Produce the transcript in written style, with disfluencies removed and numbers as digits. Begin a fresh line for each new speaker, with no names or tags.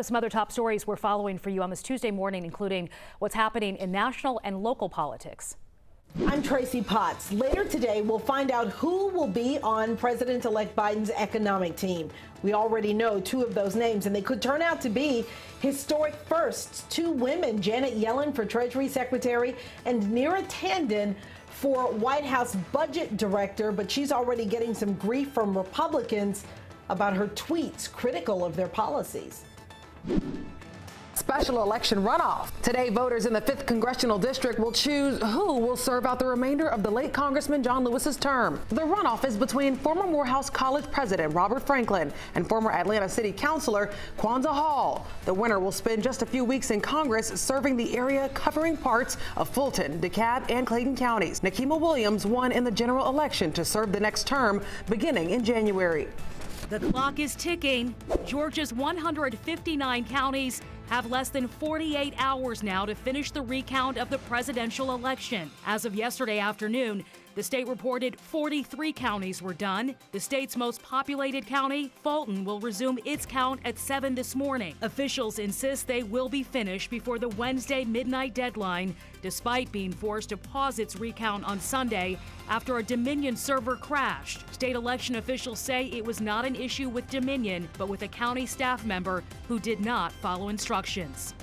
Some other top stories we're following for you on this Tuesday morning, including what's happening in national and local politics.
I'm Tracy Potts. Later today, we'll find out who will be on President-elect Biden's economic team. We already know two of those names, and they could turn out to be historic firsts. Two women, Janet Yellen for Treasury Secretary and Neera Tanden for White House Budget Director, but she's already getting some grief from Republicans about her tweets critical of their policies.
Special election runoff. Today, voters in the 5th Congressional District will choose who will serve out the remainder of the late Congressman John Lewis's term. The runoff is between former Morehouse College president Robert Franklin and former Atlanta City Councilor Kwanzaa Hall. The winner will spend just a few weeks in Congress serving the area covering parts of Fulton, DeKalb, and Clayton counties. Nikema Williams won in the general election to serve the next term beginning in January.
The clock is ticking. Georgia's 159 counties have less than 48 hours now to finish the recount of the presidential election. As of yesterday afternoon, the state reported 43 counties were done. The state's most populated county, Fulton, will resume its count at 7 this morning. Officials insist they will be finished before the Wednesday midnight deadline, despite being forced to pause its recount on Sunday after a Dominion server crashed. State election officials say it was not an issue with Dominion, but with a county staff member who did not follow instructions.